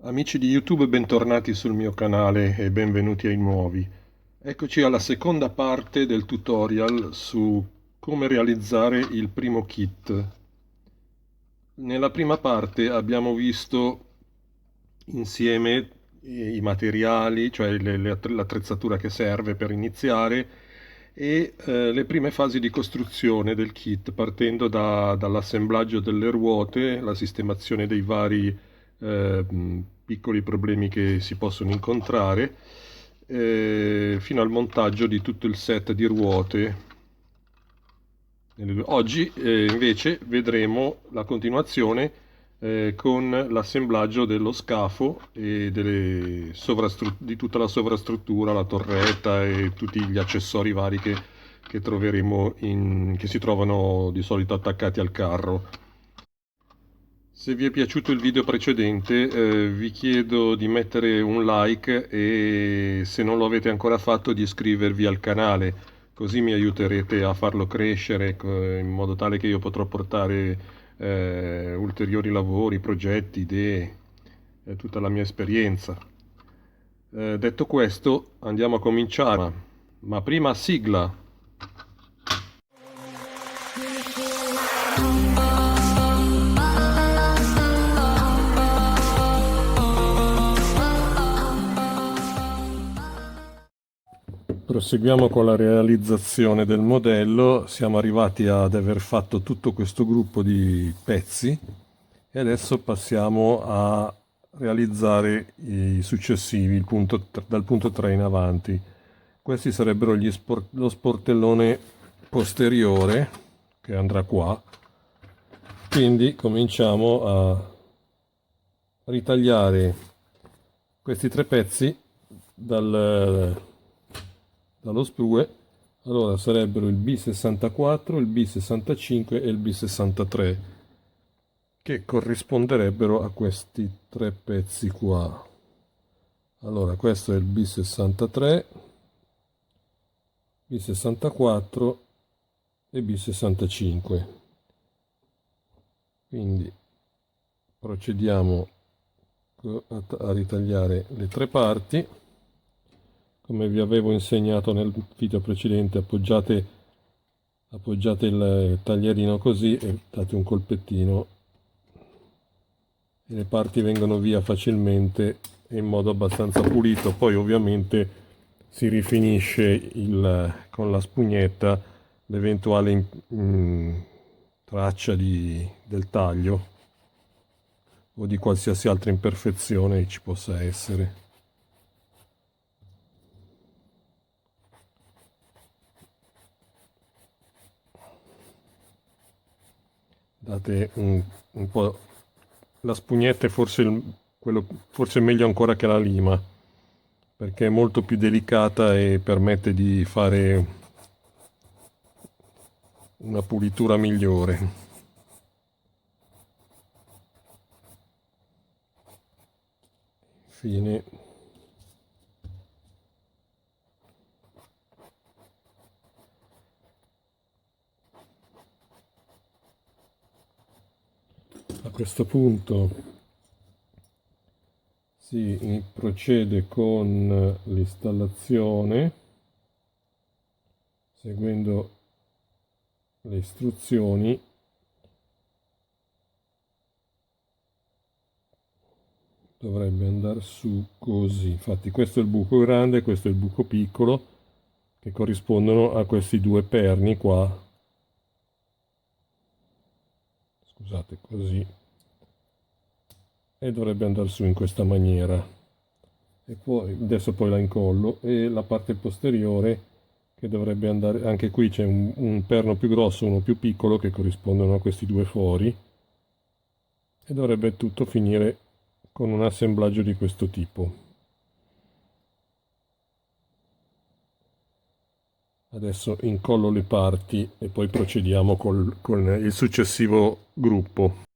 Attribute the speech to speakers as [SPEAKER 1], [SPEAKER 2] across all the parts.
[SPEAKER 1] Amici di YouTube, bentornati sul mio canale e benvenuti ai nuovi. Eccoci alla seconda parte del tutorial su come realizzare il primo kit. Nella prima parte abbiamo visto insieme i materiali, cioè l'attrezzatura che serve per iniziare e le prime fasi di costruzione del kit, partendo dall'assemblaggio delle ruote, la sistemazione dei vari piccoli problemi che si possono incontrare, fino al montaggio di tutto il set di ruote. Oggi invece vedremo la continuazione con l'assemblaggio dello scafo e di tutta la sovrastruttura, la torretta e tutti gli accessori vari che troveremo che si trovano di solito attaccati al carro. Se vi è piaciuto il video precedente, vi chiedo di mettere un like e se non lo avete ancora fatto di iscrivervi al canale, così mi aiuterete a farlo crescere in modo tale che io potrò portare ulteriori lavori, progetti, idee, tutta la mia esperienza. Detto questo, andiamo a cominciare, ma prima sigla. Proseguiamo con la realizzazione del modello. Siamo arrivati ad aver fatto tutto questo gruppo di pezzi e adesso passiamo a realizzare i successivi, dal punto 3 in avanti. Questi sarebbero lo sportellone posteriore che andrà qua. Quindi cominciamo a ritagliare questi tre pezzi dallo sprue. Allora sarebbero il B64, il B65 e il B63, che corrisponderebbero a questi tre pezzi qua. Allora questo è il B63, B64 e B65. Quindi procediamo a ritagliare le tre parti. Come vi avevo insegnato nel video precedente, appoggiate il taglierino così e date un colpettino e le parti vengono via facilmente e in modo abbastanza pulito. Poi ovviamente si rifinisce con la spugnetta l'eventuale traccia del taglio o di qualsiasi altra imperfezione ci possa essere. Date un po'. La spugnetta è forse meglio ancora che la lima, perché è molto più delicata e permette di fare una pulitura migliore. Infine a questo punto si procede con l'installazione seguendo le istruzioni. Dovrebbe andare su così. Infatti questo è il buco grande, questo è il buco piccolo, che corrispondono a questi due perni qua. Scusate, così. E dovrebbe andare su in questa maniera. E poi adesso la incollo e la parte posteriore che dovrebbe andare, anche qui c'è un perno più grosso, uno più piccolo che corrispondono a questi due fori e dovrebbe tutto finire con un assemblaggio di questo tipo. Adesso incollo le parti e poi procediamo con il successivo gruppo.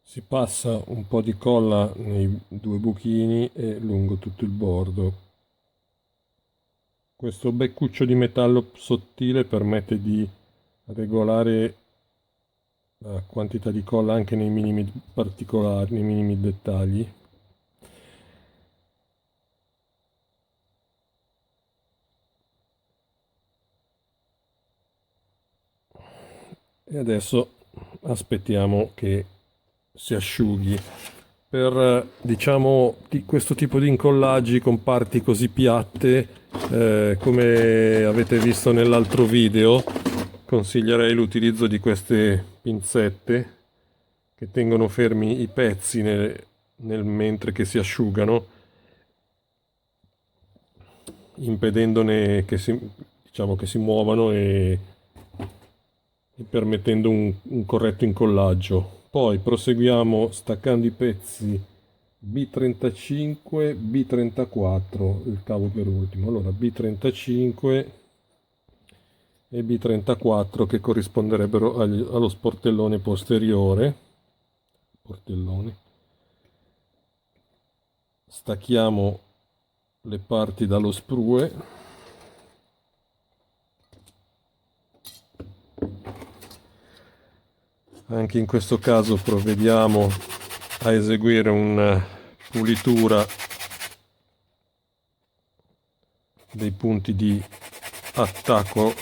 [SPEAKER 1] Si passa un po' di colla nei due buchini e lungo tutto il bordo. Questo beccuccio di metallo sottile permette di regolare la quantità di colla anche nei minimi particolari, nei minimi dettagli. E adesso aspettiamo che si asciughi. Per diciamo di questo tipo di incollaggi con parti così piatte, come avete visto nell'altro video, consiglierei l'utilizzo di queste pinzette che tengono fermi i pezzi mentre che si asciugano, impedendone diciamo, che si muovano e permettendo un corretto incollaggio. Poi proseguiamo staccando i pezzi B35, B34, il cavo per ultimo. Allora B35 e B34 che corrisponderebbero allo sportellone posteriore. Portellone. Stacchiamo le parti dallo sprue. Anche in questo caso provvediamo a eseguire una pulitura dei punti di attacco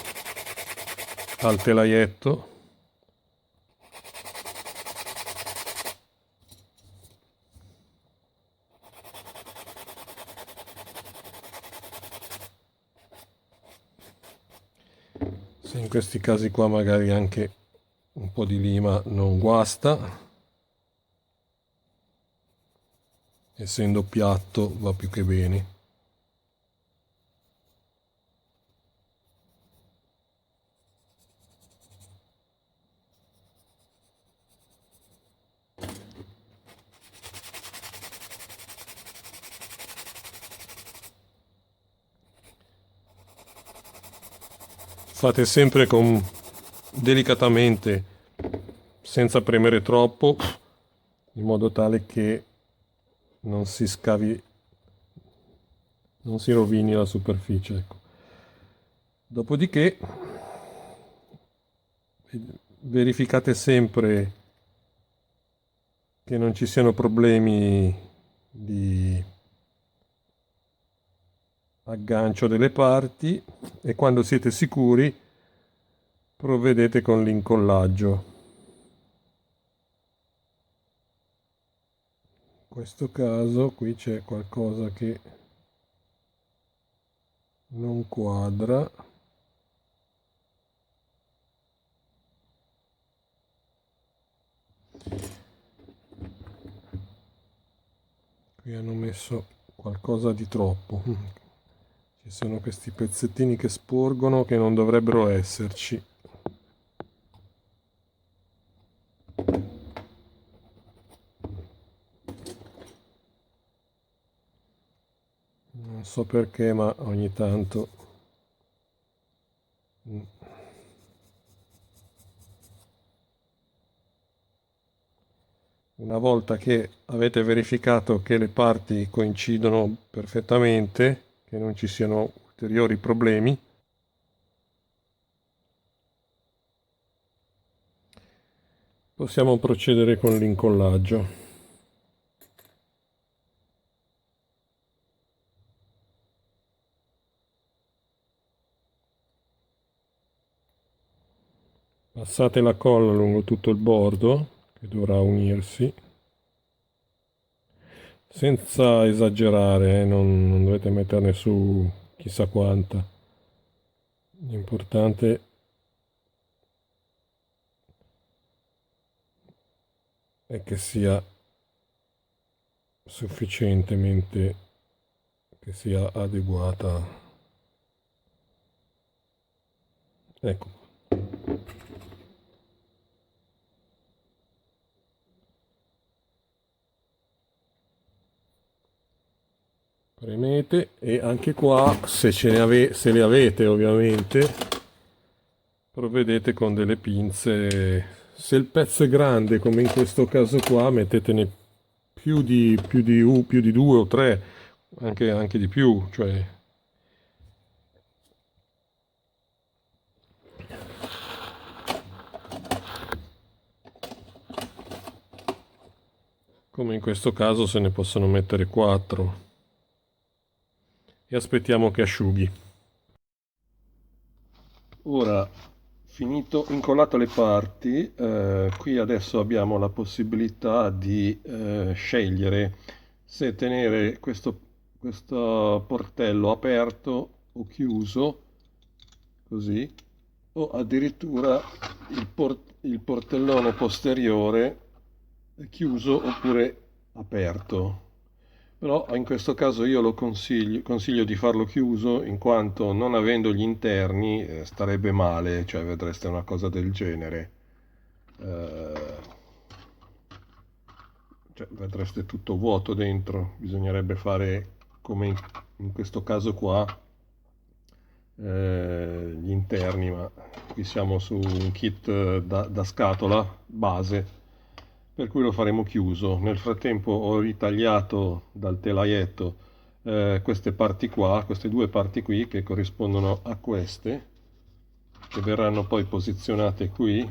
[SPEAKER 1] al telaietto. Se in questi casi qua magari anche un po' di lima non guasta, essendo piatto va più che bene. Fate sempre delicatamente, senza premere troppo, in modo tale che non si scavi, non si rovini la superficie, ecco. Dopodiché verificate sempre che non ci siano problemi di aggancio delle parti e quando siete sicuri provvedete con l'incollaggio. In questo caso qui c'è qualcosa che non quadra. Qui hanno messo qualcosa di troppo. Ci sono questi pezzettini che sporgono che non dovrebbero esserci. Non so perché, ma ogni tanto una volta che avete verificato che le parti coincidono perfettamente, che non ci siano ulteriori problemi, possiamo procedere con l'incollaggio. Passate la colla lungo tutto il bordo, che dovrà unirsi, senza esagerare, non dovete metterne su chissà quanta. L'importante è che sia sufficientemente, che sia adeguata. Ecco. Premete e anche qua, se le avete ovviamente, provvedete con delle pinze. Se il pezzo è grande, come in questo caso qua, mettetene più di due o tre, anche di più, cioè come in questo caso se ne possono mettere 4 e aspettiamo che asciughi. Ora Finito, incollato le parti, qui adesso abbiamo la possibilità di scegliere se tenere questo portello aperto o chiuso, così, o addirittura il portellone posteriore chiuso oppure aperto. Però in questo caso io consiglio di farlo chiuso in quanto non avendo gli interni starebbe male, cioè vedreste una cosa del genere. Eh, cioè, vedreste tutto vuoto dentro, bisognerebbe fare come in questo caso qua gli interni, ma qui siamo su un kit da scatola base, per cui lo faremo chiuso. Nel frattempo ho ritagliato dal telaietto queste parti qua, queste due parti qui che corrispondono a queste, che verranno poi posizionate qui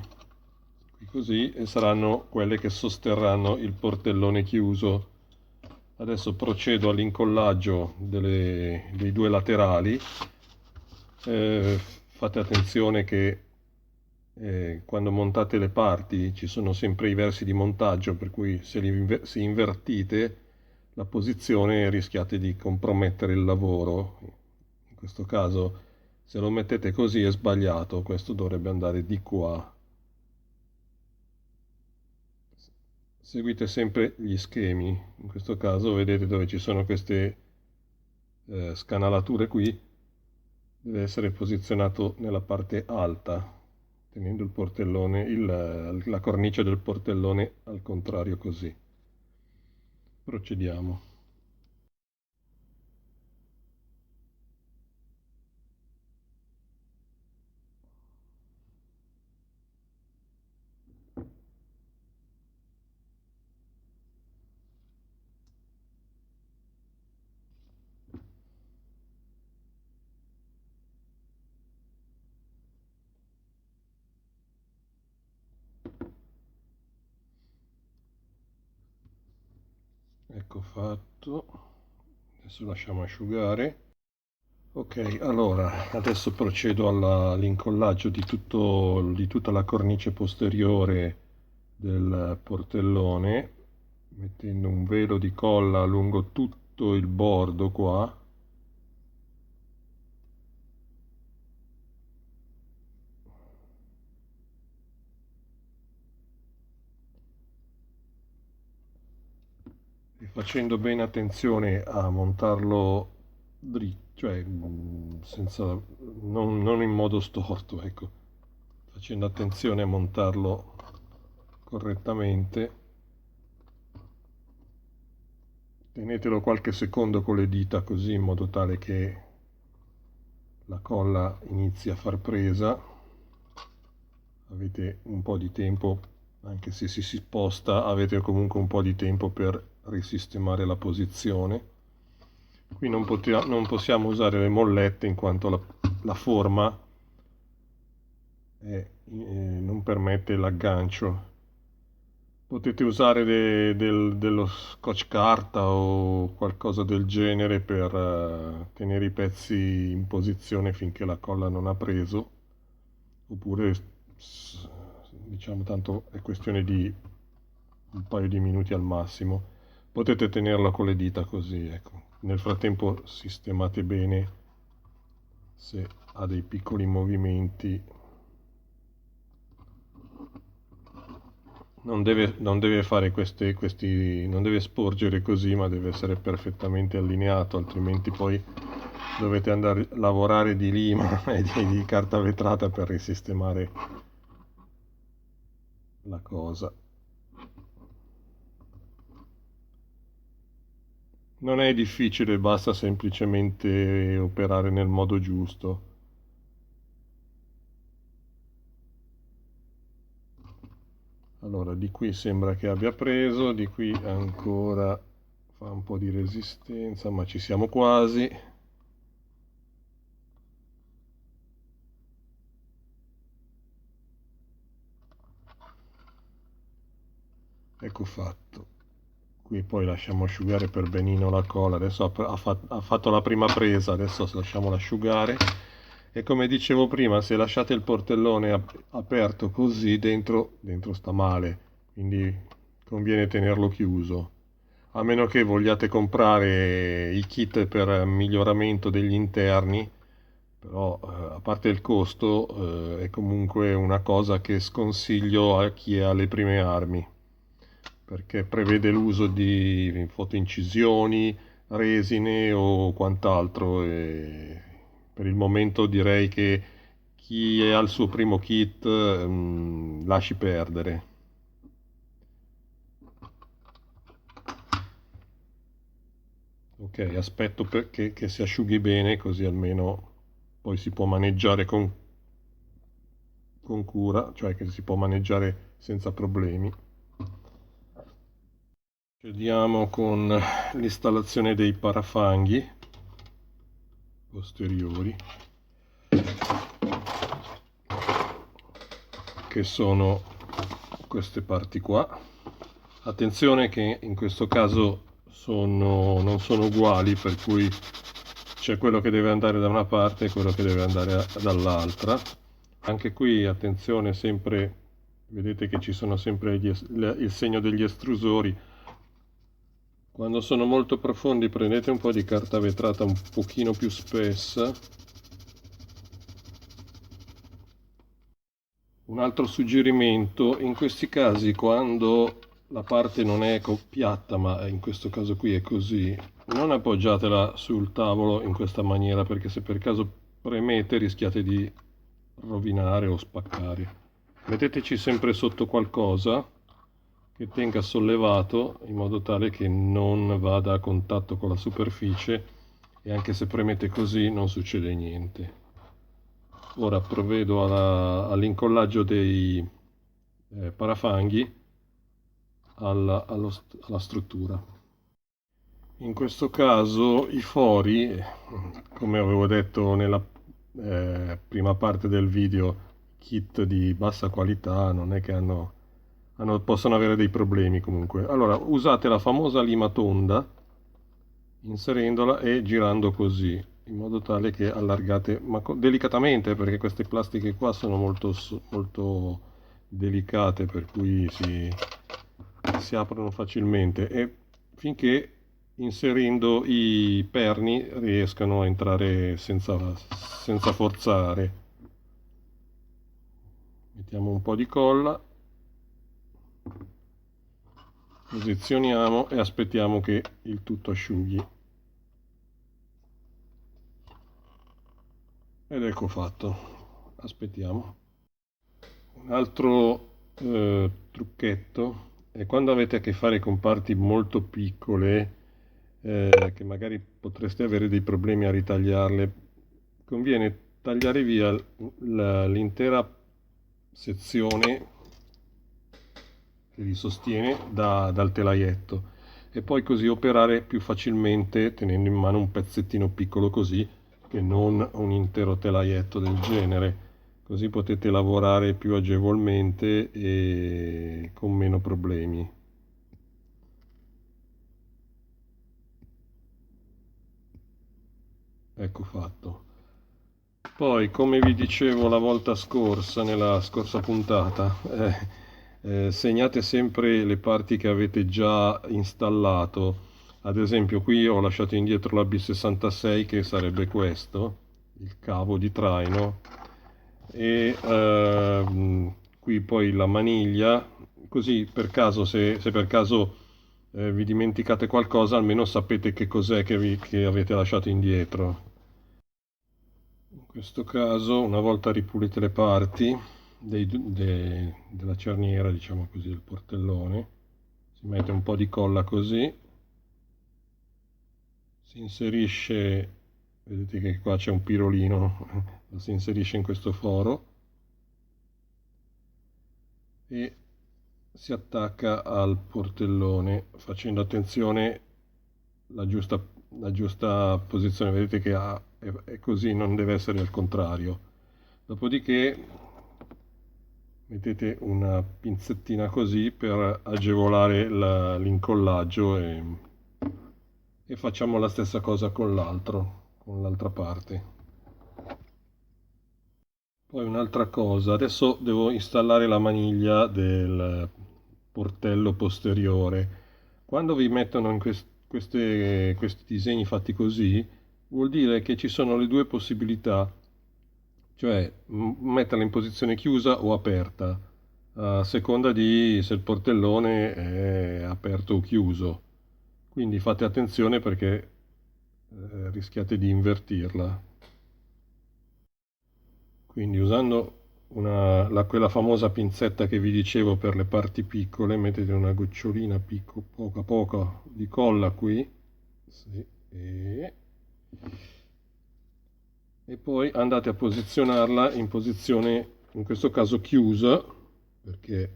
[SPEAKER 1] così, e saranno quelle che sosterranno il portellone chiuso. Adesso procedo all'incollaggio dei due laterali. Fate attenzione che quando montate le parti ci sono sempre i versi di montaggio, per cui se invertite la posizione rischiate di compromettere il lavoro. In questo caso, se lo mettete così è sbagliato, questo dovrebbe andare di qua. Seguite sempre gli schemi, in questo caso vedete dove ci sono queste scanalature qui, deve essere posizionato nella parte alta, tenendo il portellone, la cornice del portellone al contrario così. Procediamo. Ecco fatto, adesso lasciamo asciugare. Ok, allora adesso procedo all'incollaggio di tutta la cornice posteriore del portellone, mettendo un velo di colla lungo tutto il bordo qua. E facendo bene attenzione a montarlo dritto, cioè senza, non in modo storto, ecco, facendo attenzione a montarlo correttamente. Tenetelo qualche secondo con le dita così in modo tale che la colla inizi a far presa. Avete un po' di tempo, anche se si sposta, avete comunque un po' di tempo per risistemare la posizione. Qui non possiamo usare le mollette in quanto la forma non permette l'aggancio. Potete usare dello scotch carta o qualcosa del genere per tenere i pezzi in posizione finché la colla non ha preso, oppure diciamo tanto è questione di un paio di minuti al massimo. Potete tenerla con le dita così, ecco. Nel frattempo sistemate bene se ha dei piccoli movimenti. Non deve fare non deve sporgere così, ma deve essere perfettamente allineato, altrimenti poi dovete andare a lavorare di lima e di carta vetrata per risistemare la cosa. Non è difficile, basta semplicemente operare nel modo giusto. Allora, di qui sembra che abbia preso, di qui ancora fa un po' di resistenza, ma ci siamo quasi. Ecco fatto. Qui poi lasciamo asciugare per benino la colla. Adesso ha fatto la prima presa, adesso lasciamola asciugare E come dicevo prima, se lasciate il portellone aperto così, dentro sta male, quindi conviene tenerlo chiuso. A meno che vogliate comprare i kit per miglioramento degli interni, però a parte il costo, è comunque una cosa che sconsiglio a chi ha le prime armi, perché prevede l'uso di fotoincisioni, resine o quant'altro e per il momento direi che chi ha il suo primo kit lasci perdere. Ok, aspetto che si asciughi bene così almeno poi si può maneggiare con cura, cioè che si può maneggiare senza problemi. Procediamo con l'installazione dei parafanghi posteriori, che sono queste parti qua. Attenzione che in questo caso non sono uguali, per cui c'è quello che deve andare da una parte e quello che deve andare dall'altra. Anche qui attenzione, sempre vedete che ci sono sempre il segno degli estrusori. Quando sono molto profondi prendete un po' di carta vetrata un pochino più spessa. Un altro suggerimento, in questi casi quando la parte non è piatta, ma in questo caso qui è così, non appoggiatela sul tavolo in questa maniera, perché se per caso premete rischiate di rovinare o spaccare. Metteteci sempre sotto qualcosa che tenga sollevato in modo tale che non vada a contatto con la superficie e anche se premete così non succede niente. Ora provvedo all'incollaggio dei parafanghi alla struttura. In questo caso i fori, come avevo detto nella prima parte del video, kit di bassa qualità non è che possono avere dei problemi comunque. Allora usate la famosa lima tonda inserendola e girando così in modo tale che allargate, ma delicatamente, perché queste plastiche qua sono molto delicate, per cui si aprono facilmente e finché inserendo i perni riescano a entrare senza forzare. Mettiamo un po' di colla, posizioniamo e aspettiamo che il tutto asciughi. Ed ecco fatto. Aspettiamo. Un altro trucchetto è quando avete a che fare con parti molto piccole, che magari potreste avere dei problemi a ritagliarle, conviene tagliare via l'intera sezione che li sostiene dal telaietto e poi così operare più facilmente tenendo in mano un pezzettino piccolo così che non un intero telaietto del genere. Così potete lavorare più agevolmente e con meno problemi. Ecco fatto. Poi, come vi dicevo la volta scorsa, nella scorsa puntata, segnate sempre le parti che avete già installato. Ad esempio, qui ho lasciato indietro la B66, che sarebbe questo, il cavo di traino, e qui poi la maniglia, così per caso, se per caso vi dimenticate qualcosa, almeno sapete che cos'è che avete lasciato indietro. In questo caso, una volta ripulite le parti della cerniera, diciamo così, del portellone, si mette un po' di colla così, si inserisce, vedete che qua c'è un pirolino, lo si inserisce in questo foro e si attacca al portellone facendo attenzione la giusta posizione, vedete che è così, non deve essere al contrario. Dopodiché mettete una pinzettina così per agevolare l'incollaggio e facciamo la stessa cosa con l'altra parte. Poi un'altra cosa, adesso devo installare la maniglia del portello posteriore. Quando vi mettono in questi disegni fatti così, vuol dire che ci sono le due possibilità, cioè metterla in posizione chiusa o aperta, a seconda di se il portellone è aperto o chiuso. Quindi fate attenzione perché rischiate di invertirla. Quindi usando quella famosa pinzetta che vi dicevo per le parti piccole, mettete una gocciolina poco a poco di colla qui, sì, e poi andate a posizionarla in posizione, in questo caso chiusa, perché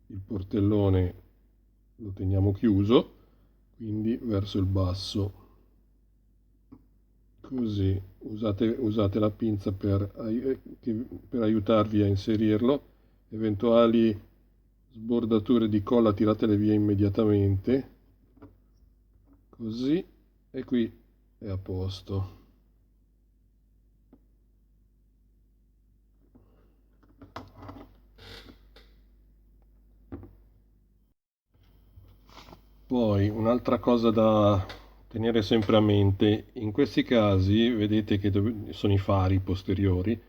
[SPEAKER 1] il portellone lo teniamo chiuso, quindi verso il basso. Così usate la pinza per aiutarvi a inserirlo. Eventuali sbordature di colla tiratele via immediatamente. Così, e qui è a posto. Poi un'altra cosa da tenere sempre a mente, in questi casi vedete che sono i fari posteriori,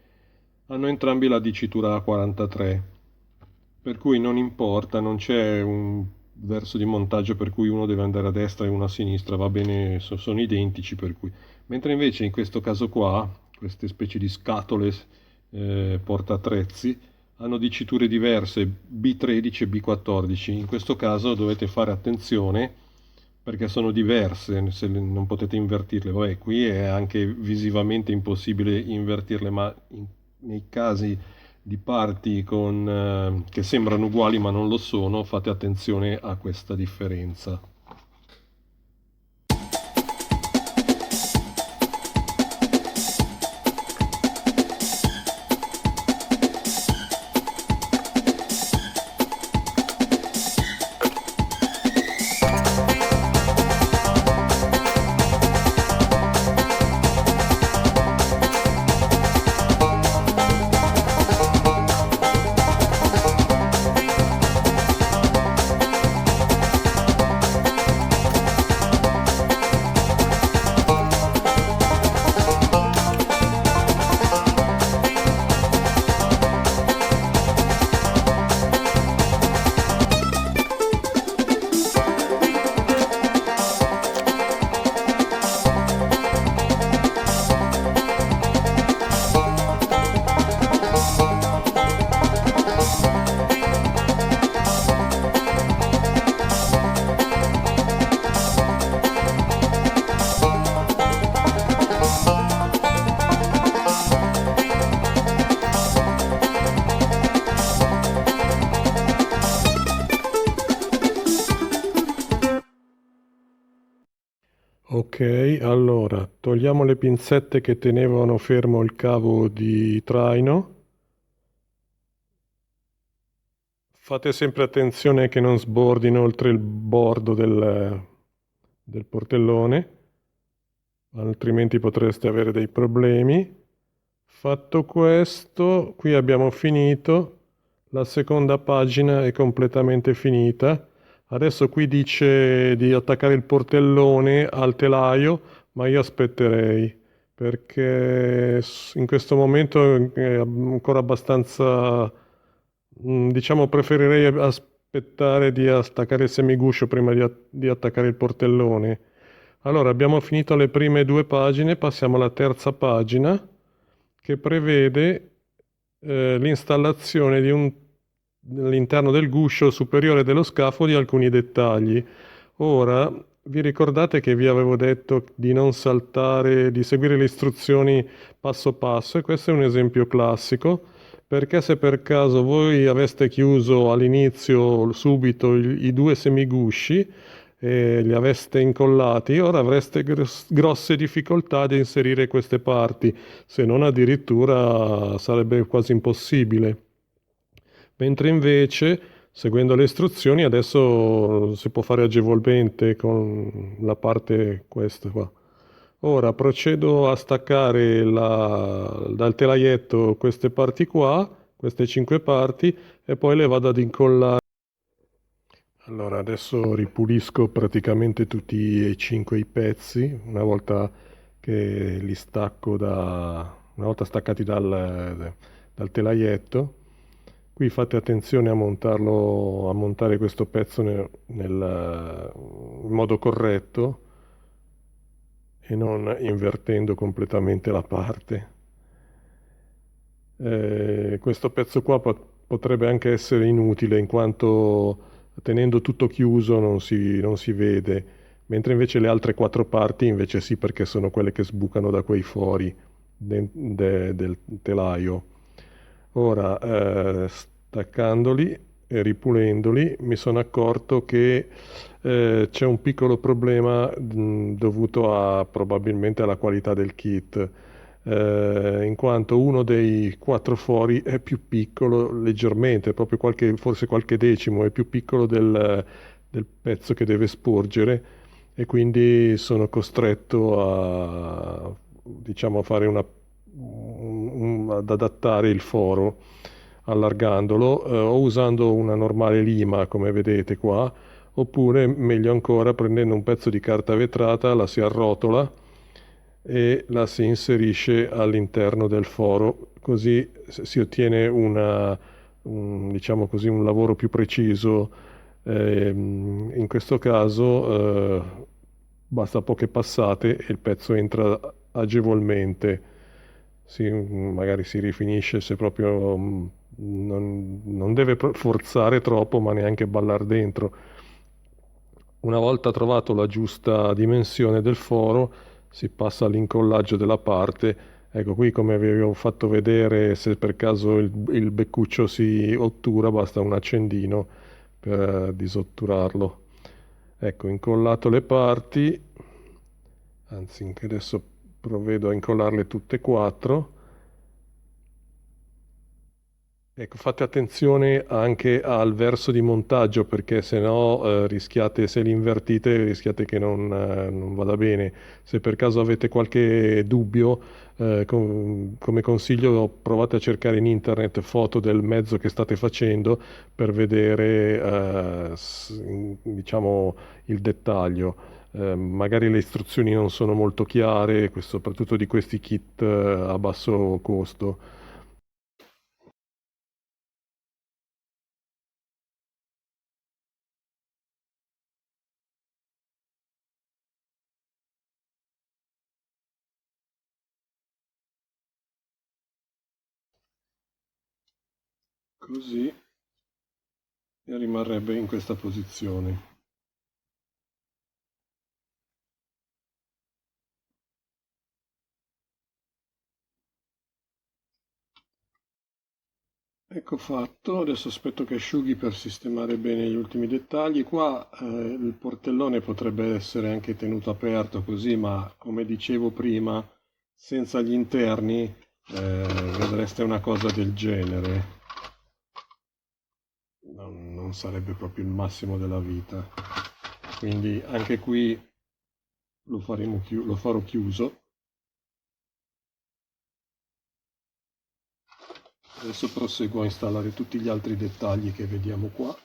[SPEAKER 1] hanno entrambi la dicitura A43, per cui non importa, non c'è un verso di montaggio per cui uno deve andare a destra e uno a sinistra, va bene, sono identici per cui. Mentre invece in questo caso qua, queste specie di scatole portaattrezzi, hanno diciture diverse, B13 e B14. In questo caso dovete fare attenzione perché sono diverse, se non potete invertirle. Vabbè, qui è anche visivamente impossibile invertirle, ma nei casi di parti che sembrano uguali ma non lo sono, fate attenzione a questa differenza. Ok, allora togliamo le pinzette che tenevano fermo il cavo di traino. Fate sempre attenzione che non sbordino oltre il bordo del portellone, altrimenti potreste avere dei problemi. Fatto questo, qui abbiamo finito. La seconda pagina è completamente finita. Adesso qui dice di attaccare il portellone al telaio, ma io aspetterei perché in questo momento è ancora abbastanza, diciamo, preferirei aspettare di attaccare il semiguscio prima di attaccare il portellone. Allora, abbiamo finito le prime due pagine, passiamo alla terza pagina che prevede l'installazione all'interno del guscio superiore dello scafo di alcuni dettagli. Ora, vi ricordate che vi avevo detto di non saltare, di seguire le istruzioni passo passo, e questo è un esempio classico, perché se per caso voi aveste chiuso all'inizio subito i due semigusci e li aveste incollati, ora avreste grosse difficoltà ad inserire queste parti, se non addirittura sarebbe quasi impossibile. Mentre invece, seguendo le istruzioni, adesso si può fare agevolmente con la parte questa qua. Ora procedo a staccare dal telaietto queste parti qua, queste 5 parti, e poi le vado ad incollare. Allora, adesso ripulisco praticamente tutti e 5 i pezzi, una volta staccati dal telaietto. Qui fate attenzione a a montare questo pezzo in modo corretto e non invertendo completamente la parte. Questo pezzo qua potrebbe anche essere inutile in quanto tenendo tutto chiuso non si vede, mentre invece le altre 4 parti invece sì, perché sono quelle che sbucano da quei fori del telaio. Ora, staccandoli e ripulendoli, mi sono accorto che c'è un piccolo problema dovuto probabilmente alla qualità del kit, in quanto uno dei 4 fori è più piccolo leggermente, proprio forse qualche decimo, è più piccolo del pezzo che deve sporgere e quindi sono costretto diciamo, a fare ad adattare il foro allargandolo o usando una normale lima come vedete qua, oppure meglio ancora prendendo un pezzo di carta vetrata, la si arrotola e la si inserisce all'interno del foro, così si ottiene diciamo così, un lavoro più preciso. In questo caso basta poche passate e il pezzo entra agevolmente. Magari si rifinisce se proprio non deve forzare troppo, ma neanche ballare dentro. Una volta trovato la giusta dimensione del foro, si passa all'incollaggio della parte. Ecco, qui come vi avevo fatto vedere, se per caso il beccuccio si ottura, basta un accendino per disotturarlo. Ecco, incollato le parti, anzi, anche adesso provvedo a incollarle tutte e 4. Ecco, fate attenzione anche al verso di montaggio perché se no rischiate, se li invertite, rischiate che non vada bene. Se per caso avete qualche dubbio, come consiglio provate a cercare in internet foto del mezzo che state facendo per vedere, diciamo, il dettaglio. Magari le istruzioni non sono molto chiare, soprattutto di questi kit a basso costo. Così e rimarrebbe in questa posizione. Ecco fatto, adesso aspetto che asciughi per sistemare bene gli ultimi dettagli. Qua il portellone potrebbe essere anche tenuto aperto così, ma come dicevo prima, senza gli interni vedreste una cosa del genere. Non sarebbe proprio il massimo della vita. Quindi anche qui lo farò chiuso. Adesso proseguo a installare tutti gli altri dettagli che vediamo qua.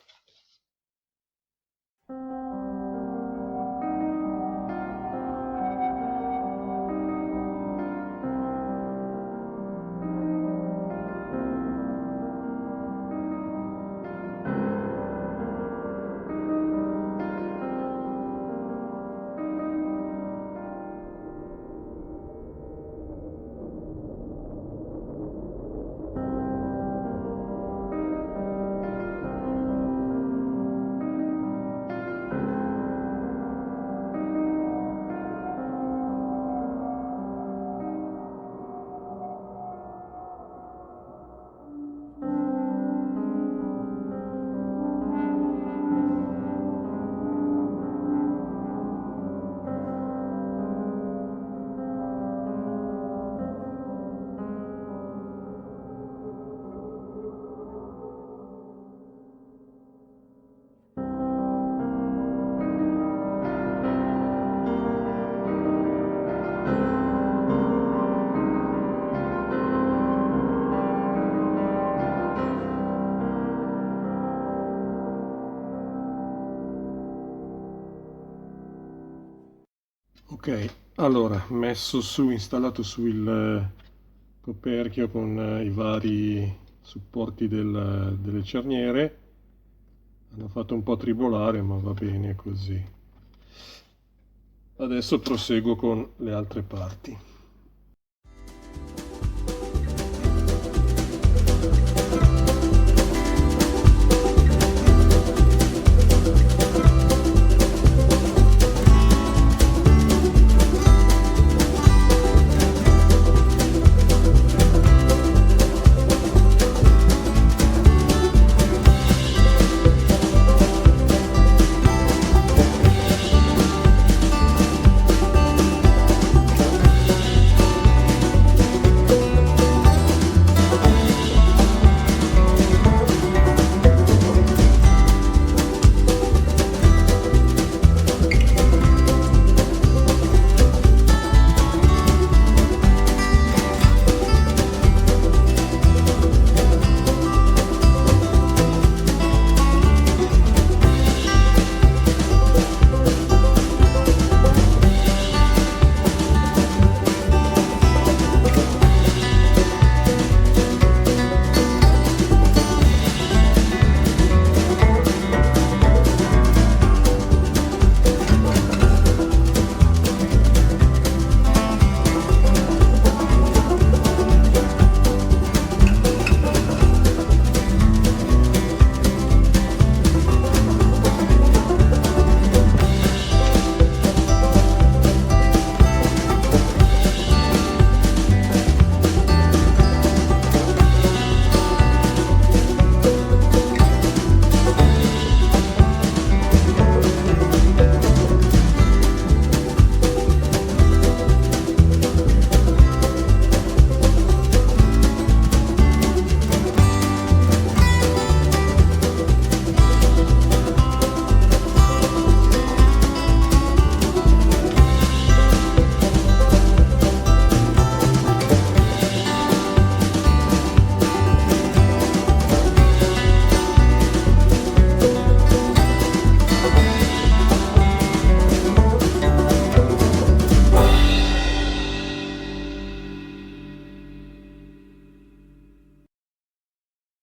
[SPEAKER 1] Ok, allora, installato sul coperchio con i vari supporti delle cerniere. Hanno fatto un po' tribolare, ma va bene così. Adesso proseguo con le altre parti.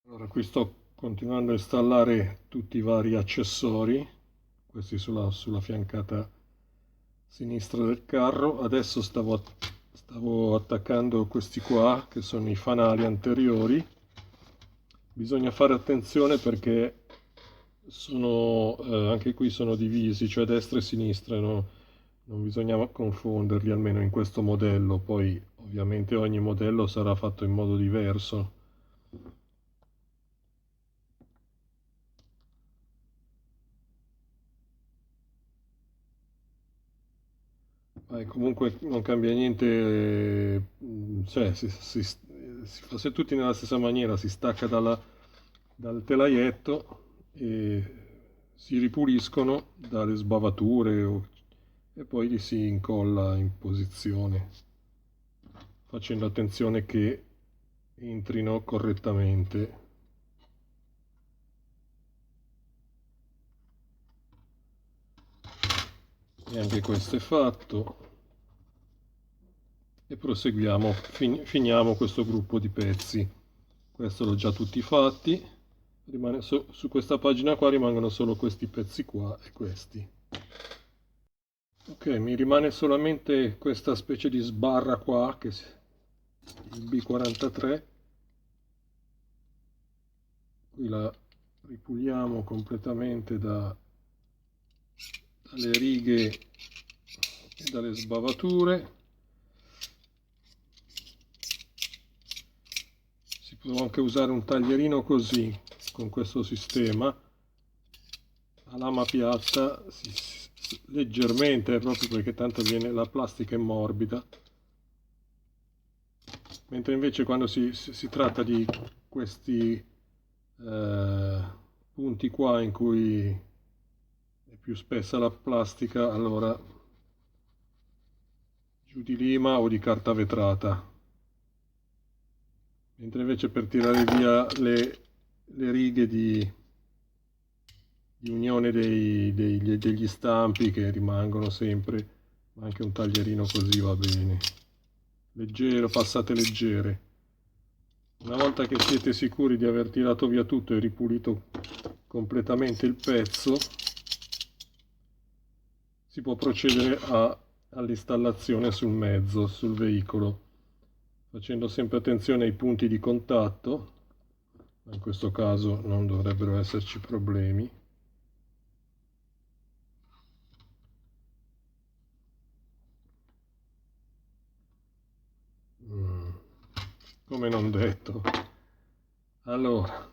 [SPEAKER 1] Allora, qui sto continuando a installare tutti i vari accessori, questi sulla fiancata sinistra del carro. Adesso stavo attaccando questi qua, che sono i fanali anteriori. Bisogna fare attenzione perché anche qui sono divisi, cioè destra e sinistra, no? Non bisogna confonderli, almeno in questo modello. Poi ovviamente ogni modello sarà fatto in modo diverso. Comunque non cambia niente, cioè si fa se tutti nella stessa maniera, si stacca dal telaietto e si ripuliscono dalle sbavature e poi li si incolla in posizione, facendo attenzione che entrino correttamente. E anche questo è fatto. E proseguiamo, finiamo questo gruppo di pezzi. Questo l'ho già tutti fatti, su questa pagina qua rimangono solo questi pezzi qua e questi. Ok, mi rimane solamente questa specie di sbarra qua, il B43. Qui la ripuliamo completamente dalle righe e dalle sbavature. Si può anche usare un taglierino così, con questo sistema, a lama piatta, leggermente, proprio perché tanto la plastica è morbida. Mentre invece quando si tratta di questi punti qua in cui è più spessa la plastica, allora giù di lima o di carta vetrata. Mentre invece per tirare via le righe di unione degli stampi che rimangono sempre, ma anche un taglierino così va bene. Leggero, passate leggere. Una volta che siete sicuri di aver tirato via tutto e ripulito completamente il pezzo, si può procedere all'installazione sul mezzo, sul veicolo, facendo sempre attenzione ai punti di contatto. In questo caso non dovrebbero esserci problemi. Come non detto. Allora,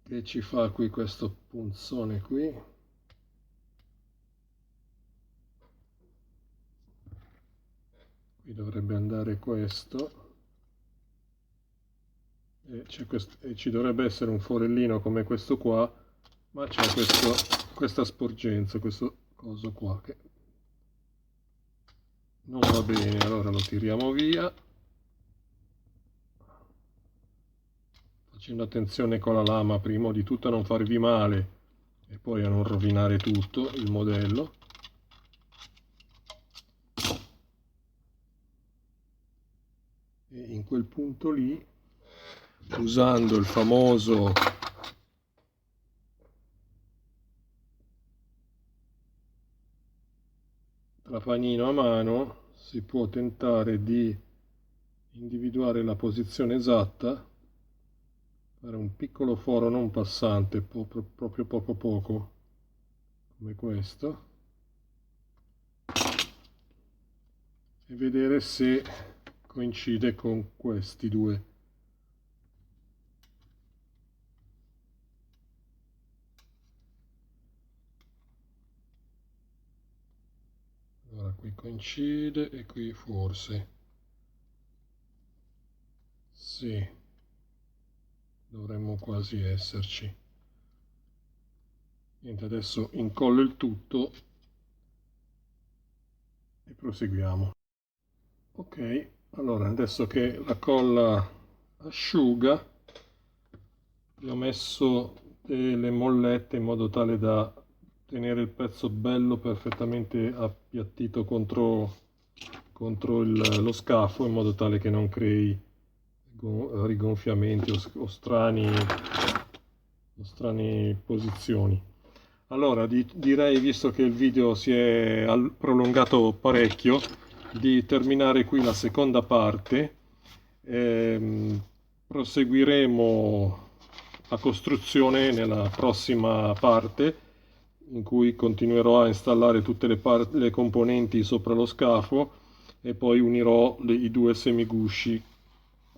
[SPEAKER 1] che ci fa qui questo punzone qui? Qui dovrebbe andare questo. E ci dovrebbe essere un forellino come questo qua, ma c'è questa sporgenza, questo coso qua che non va bene. Allora lo tiriamo via, facendo attenzione con la lama prima di tutto a non farvi male e poi a non rovinare tutto il modello. E in quel punto lì, usando il famoso trapanino a mano, si può tentare di individuare la posizione esatta, fare un piccolo foro non passante, proprio poco, come questo, e vedere se coincide con questi due. Allora qui coincide e qui forse. Sì, dovremmo quasi esserci. Niente, adesso incollo il tutto e proseguiamo. Ok, allora adesso che la colla asciuga, gli ho messo delle mollette in modo tale da tenere il pezzo bello perfettamente appiattito contro lo scafo, in modo tale che non crei rigonfiamenti o strane posizioni. Allora direi, visto che il video si è prolungato parecchio, di terminare qui la seconda parte. Proseguiremo la costruzione nella prossima parte, in cui continuerò a installare tutte le componenti sopra lo scafo e poi unirò i due semigusci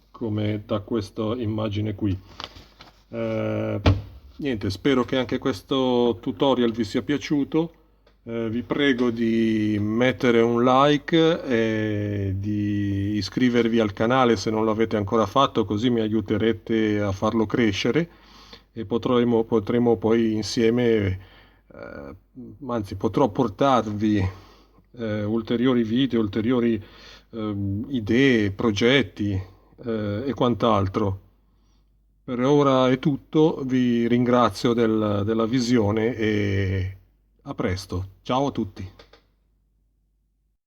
[SPEAKER 1] come da questa immagine qui. Niente, spero che anche questo tutorial vi sia piaciuto. Vi prego di mettere un like e di iscrivervi al canale se non l'avete ancora fatto, così mi aiuterete a farlo crescere e potremo poi insieme, anzi potrò portarvi ulteriori video, ulteriori idee, progetti e quant'altro. Per ora è tutto, vi ringrazio della visione e a presto. Ciao a tutti.